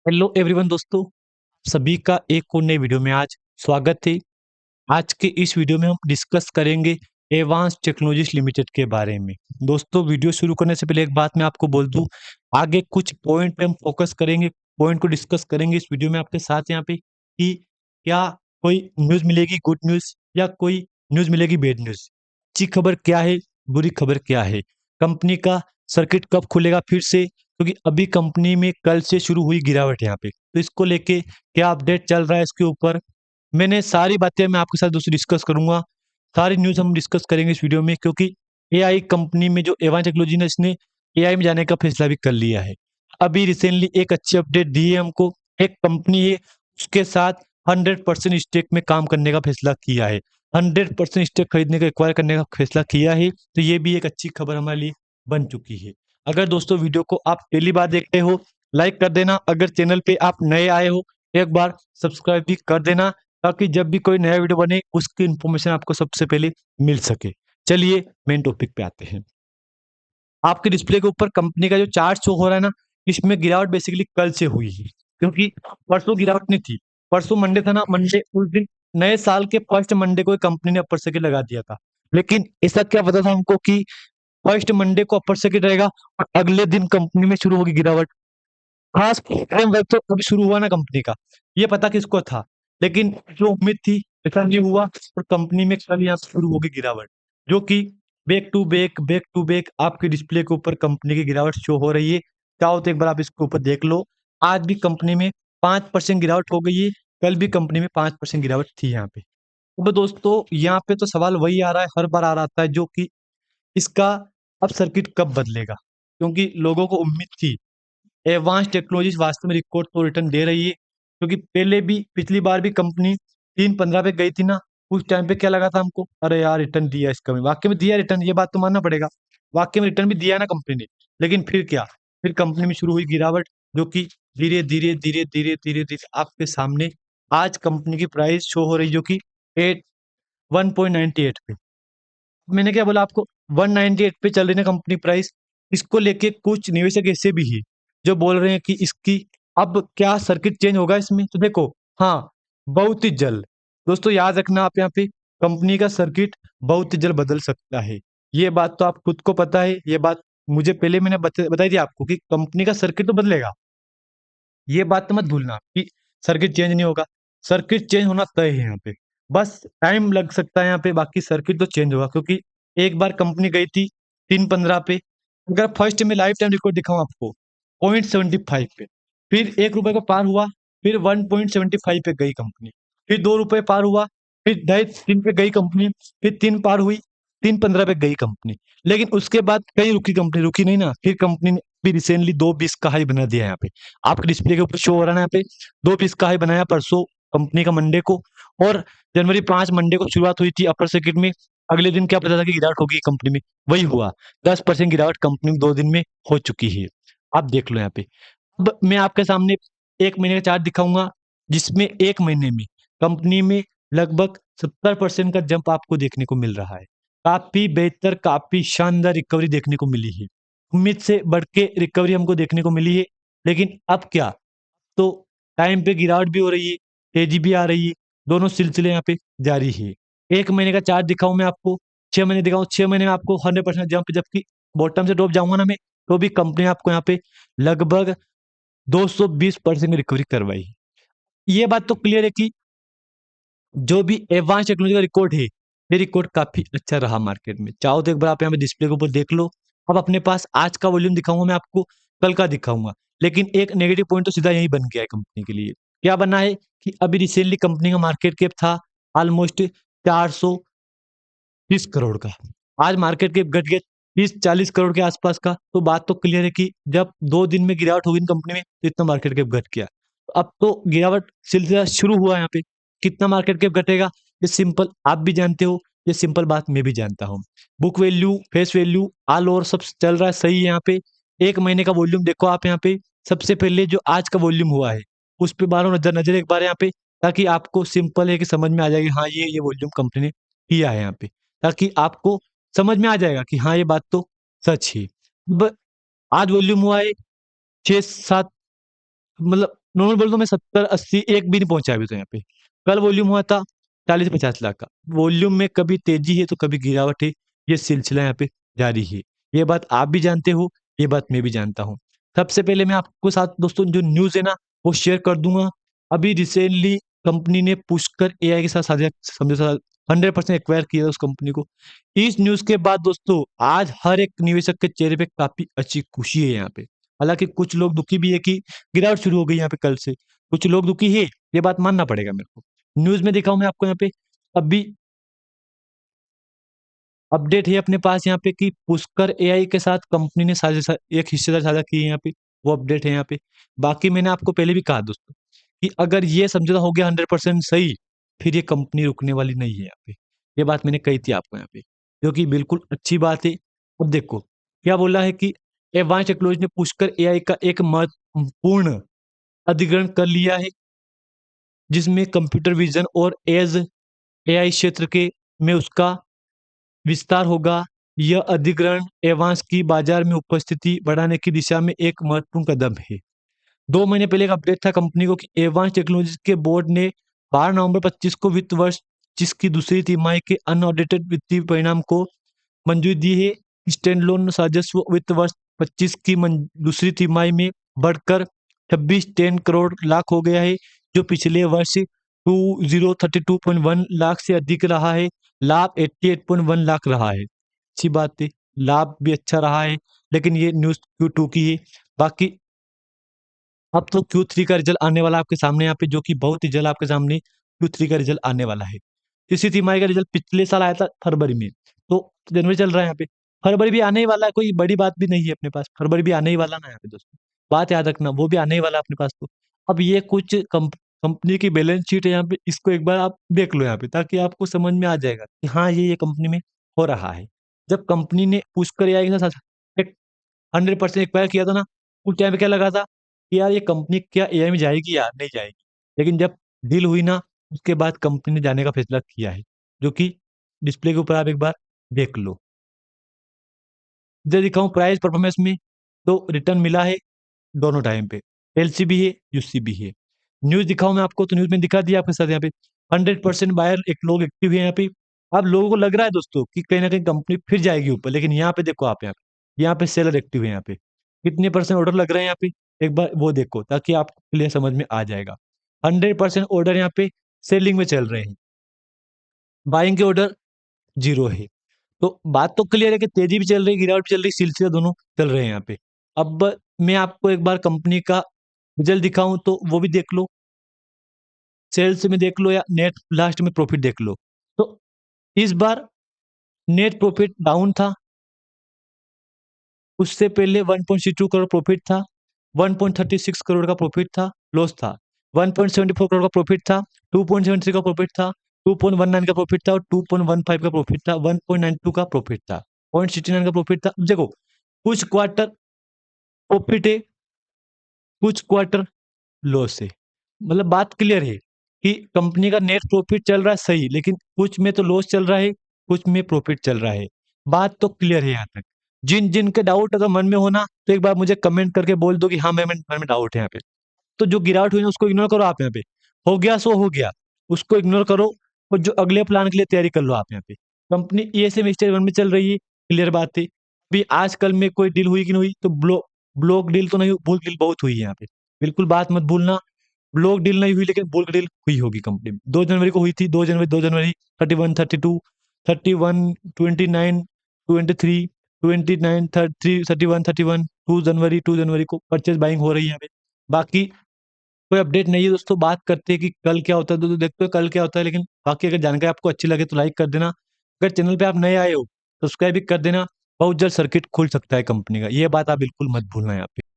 Hello everyone दोस्तों, सभी का एक और नई वीडियो में आज स्वागत है। आज के इस वीडियो में हम डिस्कस करेंगे एडवांस टेक्नोलॉजीज लिमिटेड के बारे में। दोस्तों, वीडियो शुरू करने से पहले एक बात मैं आपको बोल दूं, आगे कुछ पॉइंट पे हम फोकस करेंगे, पॉइंट को डिस्कस करेंगे इस वीडियो में आपके साथ यहाँ पे कि क्या कोई न्यूज़ मिलेगी गुड न्यूज़ या कोई न्यूज़ मिलेगी बैड न्यूज़। अच्छी खबर क्या है, बुरी खबर क्या है, कंपनी का सर्किट कब खुलेगा फिर से, क्योंकि अभी कंपनी में कल से शुरू हुई गिरावट यहाँ पे, तो इसको लेके क्या अपडेट चल रहा है इसके ऊपर मैंने सारी बातें मैं आपके साथ दोस्तों डिस्कस करूंगा। सारी न्यूज़ हम डिस्कस करेंगे इस वीडियो में, क्योंकि एआई कंपनी में जो एवान टेक्नोलॉजी ने इसने एआई में जाने का फैसला भी कर लिया है। अभी रिसेंटली एक अच्छी अपडेट दी है हमको, एक कंपनी है उसके साथ 100% स्टेक में काम करने का फैसला किया है, 100% स्टेक खरीदने का एक्वायर करने का फैसला किया है। तो ये भी एक अच्छी खबर हमारे लिए बन चुकी है। अगर दोस्तों वीडियो को आप पहली बार देखते हो लाइक कर देना, अगर चैनल पे आप नए आए हो एक बार सब्सक्राइब भी कर देना, ताकि जब भी कोई नया वीडियो बने उसकी इन्फॉर्मेशन आपको सबसे पहले मिल सके। चलिए मेन टॉपिक पे आते हैं। आपके डिस्प्ले के ऊपर कंपनी का जो चार्ट शो हो रहा है ना, इसमें गिरावट बेसिकली कल से हुई है, क्योंकि परसों गिरावट नहीं थी। परसों मंडे था ना, मंडे उस दिन नए साल के फर्स्ट मंडे को कंपनी ने अपर सर्किट लगा दिया था। लेकिन ऐसा क्या पता था हमको कि फर्स्ट मंडे को अपर सर्किट रहेगा और अगले दिन कंपनी में शुरू होगी गिरावट। खास फ्रेमवर्क तो अभी शुरू हुआ ना कंपनी का, ये पता किसको था। लेकिन जो उम्मीद थी ऐसा नहीं हुआ और कंपनी में कल यहाँ से शुरू होगी गिरावट, जो कि बैक टू बैक आपके डिस्प्ले के ऊपर कंपनी की गिरावट शो हो रही है। चाहो तो एक बार आप इसके ऊपर देख लो, आज भी कंपनी में 5% गिरावट हो गई है, कल भी कंपनी में 5% गिरावट थी यहाँ पे। अब दोस्तों यहाँ पे तो सवाल वही आ रहा है, हर बार आ रहा है, जो कि इसका अब सर्किट कब बदलेगा, क्योंकि लोगों को उम्मीद थी एडवांस टेक्नोलॉजीज वास्तव में रिकॉर्ड तो रिटर्न दे रही है, क्योंकि पहले भी पिछली बार भी कंपनी 3.15 पे गई थी ना, उस टाइम पे क्या लगा था हमको, अरे यार रिटर्न दिया इसका में, वाकई में दिया रिटर्न, ये बात तो मानना पड़ेगा, वाकई में रिटर्न भी दिया ना कंपनी ने। लेकिन फिर क्या, फिर कंपनी में शुरू हुई गिरावट, जो कि धीरे धीरे धीरे धीरे धीरे धीरे आपके सामने आज कंपनी की प्राइस शो हो रही, जो कि 1.98 पे। मैंने क्या बोला आपको, 198 पे चल रही ना कंपनी प्राइस। इसको लेके कुछ निवेशक ऐसे भी है जो बोल रहे हैं कि इसकी अब क्या सर्किट चेंज होगा इसमें, तो देखो, हाँ, बहुत ही जल्द। दोस्तों याद रखना, आप यहाँ पे कंपनी का सर्किट बहुत ही जल्द बदल सकता है। ये बात तो आप खुद को पता है, ये बात मुझे पहले मैंने बताई थी आपको कि कंपनी का सर्किट तो बदलेगा। ये बात तो मत भूलना कि सर्किट चेंज नहीं होगा, सर्किट चेंज होना तय है यहाँ पे, बस टाइम लग सकता है यहाँ पे, बाकी सर्किट तो चेंज होगा, क्योंकि एक बार कंपनी गई थी 3.15 पे। अगर फर्स्ट में लाइफ टाइम रिकॉर्ड दिखाऊं आपको 0.75 पे, फिर 1 रुपए को पार हुआ, फिर 1.75 पे गई कंपनी, फिर 2 रुपए पार हुआ, फिर 2.5 3 पे गई कंपनी, फिर 3 पार हुई, 3.15 पे गई कंपनी। लेकिन उसके बाद कहीं रुकी कंपनी, रुकी नहीं ना, फिर कंपनी ने भी रिसेंटली 2.20 का हाई बना दिया यहाँ पे, आपके डिस्प्ले के ऊपर शो हो रहा है यहाँ पे। 2.20 का हाई बनाया परसों कंपनी का मंडे को, और जनवरी 5 मंडे को शुरुआत हुई थी अपर सर्किट में। अगले दिन क्या पता था कि गिरावट होगी कंपनी में, वही हुआ। 10% गिरावट कंपनी में 2 दिन में हो चुकी है, आप देख लो यहाँ पे। अब मैं आपके सामने 1 महीने का चार्ट दिखाऊंगा, जिसमें 1 महीने में कंपनी में लगभग 70% का जंप आपको देखने को मिल रहा है। काफी बेहतर, काफी शानदार रिकवरी देखने को मिली है, उम्मीद से बढ़ के रिकवरी हमको देखने को मिली है। लेकिन अब क्या, तो टाइम पे गिरावट भी हो रही है, तेजी भी आ रही है, दोनों सिलसिले यहाँ पे जारी है। 1 महीने का चार्ट दिखाऊं मैं आपको, 6 महीने दिखाऊं, 6 महीने में आपको 100% जंप, जबकि बॉटम से ड्रॉप जाऊंगा ना मैं, तो भी कंपनी आपको यहाँ पे लगभग 220% रिकवरी करवाई। ये बात तो क्लियर है कि जो भी एडवांस टेक्नोलॉजी का रिकॉर्ड है, ये रिकॉर्ड काफी अच्छा रहा मार्केट में। चाहो तो एक बार आप यहाँ पे डिस्प्ले के ऊपर देख लो। अब अपने पास आज का वॉल्यूम दिखाऊंगा मैं आपको, कल का दिखाऊंगा, लेकिन एक नेगेटिव पॉइंट तो सीधा यही बन गया है कंपनी के लिए। क्या बना है कि अभी रिसेंटली कंपनी का मार्केट कैप था ऑलमोस्ट 430 करोड़ का, आज मार्केट कैप घट गया 30-40 करोड़ के आसपास का। तो बात तो क्लियर है कि जब 2 दिन में गिरावट होगी कंपनी में, तो इतना मार्केट कैप घट गया। अब तो गिरावट सिलसिला शुरू हुआ यहाँ पे, कितना मार्केट कैप घटेगा ये सिंपल आप भी जानते हो, ये सिंपल बात मैं भी जानता हूँ। Book value, face value, all over सब चल रहा है सही है यहाँ पे। 1 महीने का वॉल्यूम देखो आप यहाँ पे, सबसे पहले जो आज का वॉल्यूम हुआ है उस पे मारो नजर नजर एक बार यहाँ पे, ताकि आपको सिंपल है कि समझ में आ जाएगी, हाँ ये वॉल्यूम कंपनी ने किया है यहाँ पे, ताकि आपको समझ में आ जाएगा कि हाँ ये बात तो सच है। अब आज वॉल्यूम हुआ है 6-7, मतलब नॉर्मल बोल तो मैं 70, 80 एक भी नहीं पहुँचा अभी तो यहाँ पे। कल वॉल्यूम हुआ था 40-50 लाख का। वॉल्यूम में कभी तेज़ी है तो कभी गिरावट है, ये सिलसिला यहाँ पे जारी है। ये बात आप भी जानते हो, ये बात मैं भी जानता हूँ। सबसे पहले मैं आपको साथ दोस्तों जो न्यूज़ है ना, वो शेयर कर दूँगा। अभी रिसेंटली कंपनी ने पुष्कर एआई के साथ साझा समझौता 100% एक्वायर किया है उस कंपनी को। इस न्यूज़ के बाद दोस्तों आज हर एक निवेशक के चेहरे पे काफ़ी अच्छी खुशी है यहाँ पे। हालाँकि कुछ लोग दुखी भी है कि गिरावट शुरू हो गई यहाँ पे कल से। कुछ लोग दुखी है, ये बात मानना पड़ेगा मेरे को। न्यूज़ में देखा हूँ मैं आपको यहाँ पे, अभी अपडेट है अपने पास यहाँ पे कि पुष्कर एआई के साथ कंपनी ने एक हिस्सेदार साझा की है यहाँ पे, वो अपडेट है यहाँ पे। बाकी मैंने आपको पहले भी कहा दोस्तों कि अगर ये समझौता हो गया 100% सही, फिर ये कंपनी रुकने वाली नहीं है यहाँ पे। ये बात मैंने कही थी आपको यहाँ पे, जो कि बिल्कुल अच्छी बात है। अब देखो, क्या बोला है कि एडवांस टेक्नोलॉजी ने पुष्कर एआई का एक महत्वपूर्ण अधिग्रहण कर लिया है, जिसमें कंप्यूटर विज़न और एआई क्षेत्र के में उसका विस्तार होगा। यह अधिग्रहण एवांस की बाजार में उपस्थिति बढ़ाने की दिशा में एक महत्वपूर्ण कदम है। 2 महीने पहले एक अपडेट था कंपनी को कि एवांस टेक्नोलॉजीज के बोर्ड ने 12 नवंबर 25 को वित्त वर्ष 25 की दूसरी तिमाही के अनऑडिटेड वित्तीय परिणाम को मंजूरी दी है। स्टैंडअलोन राजस्व वित्त वर्ष 25 की दूसरी तिमाही में बढ़कर 26 करोड़ लाख हो गया है, जो पिछले वर्ष 2032.1 लाख से अधिक रहा है। लाभ 88.1 लाख रहा है। अच्छी बात है, लाभ भी अच्छा रहा है, लेकिन ये न्यूज़ Q2 की है। बाकी अब तो Q3 का रिजल्ट आने वाला है आपके सामने यहाँ पे, जो कि बहुत ही जल्द आपके सामने Q3 का रिजल्ट आने वाला है। इसी तिमाही का रिजल्ट पिछले साल आया था फरवरी में, तो जनवरी चल रहा है यहाँ पे। फरवरी भी आने ही वाला है, कोई बड़ी बात भी नहीं है अपने पास। फरवरी भी आने ही वाला ना यहाँ पे दोस्तों। बात याद रखना, वो भी आने ही वाला है अपने पास तो। अब ये कुछ कंपनी की बैलेंस शीट है यहाँ पे, इसको एक बार आप देख लो यहाँ पे, ताकि आपको समझ में आ जाएगा कि हाँ, ये कंपनी में हो रहा है। जब कंपनी ने पुष्कर एआई के साथ एक 100% एक्वायर किया था ना, उस टाइम पे क्या लगा था कि यार ये कंपनी क्या एआई में जाएगी या नहीं जाएगी। लेकिन जब डील हुई ना, उसके बाद कंपनी ने जाने का फैसला किया है, जो कि डिस्प्ले के ऊपर आप एक बार देख लो। इधर दिखाऊँ प्राइस परफॉर्मेंस में, तो रिटर्न मिला है दोनों टाइम पे, एलसी भी है, यूसी भी है। न्यूज़ दिखाऊँ मैं आपको, तो न्यूज़ में दिखा दिया आपके साथ यहाँ पे 100% बायर एक लोग एक्टिव है यहाँ पे। अब लोगों को लग रहा है दोस्तों कि कहीं न कहीं कंपनी फिर जाएगी ऊपर, लेकिन यहाँ पे देखो आप यहाँ पे सेलर एक्टिव है यहाँ पे। कितने परसेंट ऑर्डर लग रहे हैं यहाँ पे, एक बार वो देखो, ताकि आपको क्लियर समझ में आ जाएगा। 100% ऑर्डर यहाँ पे सेलिंग में चल रहे हैं, बाइंग के ऑर्डर 0 है। तो बात तो क्लियर है कि तेज़ी भी चल रही है, गिरावट भी चल रही है, सिलसिला दोनों चल रहे हैं यहाँ पे। अब मैं आपको एक बार कंपनी का रिज़ल्ट दिखाऊँ तो वो भी देख लो, सेल्स में देख लो या नेट लास्ट में प्रॉफिट देख लो। तो इस बार नेट प्रॉफिट डाउन था, उससे पहले 1.62 करोड़ प्रॉफिट था, 1.36 करोड़ का प्रॉफिट था, लॉस था। 1.74 करोड़ का प्रॉफिट था, 2.73 का प्रॉफिट था, 2.19 का प्रॉफिट था और 2.15 का प्रॉफिट था, 1.92 का प्रॉफिट था, 0.69 का प्रॉफिट था। देखो, कुछ क्वार्टर प्रॉफिट है, कुछ क्वार्टर लॉस है। मतलब बात क्लियर है कि कंपनी का नेट प्रॉफिट चल रहा है सही, लेकिन कुछ में तो लॉस चल रहा है, कुछ में प्रॉफिट चल रहा है। बात तो क्लियर है यहाँ तक। जिन के डाउट अगर मन में हो ना, तो एक बार मुझे कमेंट करके बोल दो कि हाँ, मैं मन में डाउट है यहाँ पे। तो जो गिरावट हुई ना, उसको इग्नोर करो आप यहाँ पे। हो गया सो हो गया, उसको इग्नोर करो और जो अगले प्लान के लिए तैयारी कर लो आप यहाँ पे। कंपनी ईएसएम स्टेज 1 में चल रही है, क्लियर बात है। अभी आजकल में कोई डील हुई कि नहीं हुई, तो ब्लॉक डील तो नहीं हुई, बुल्क डील बहुत हुई है यहाँ पे। बिल्कुल बात मत भूलना, ब्लॉक डील नहीं हुई लेकिन बुल्क डील हुई होगी कंपनी में। 2 जनवरी को हुई थी, 2 जनवरी 31, 32, 31, 29, 23, 29, 30, 31, 31, 2 जनवरी को परचेज़ बाइंग हो रही है यहाँ पे। बाकी कोई अपडेट नहीं है दोस्तों, बात करते हैं कि कल क्या होता है, तो देखते हैं कल क्या होता है। लेकिन बाकी अगर जानकारी आपको अच्छी लगे तो लाइक कर देना। अगर चैनल पे आप नए आए हो, सब्सक्राइब भी कर देना। बहुत जल्द सर्किट खुल सकता है कंपनी का, ये बात आप बिल्कुल मत भूलना यहाँ पे।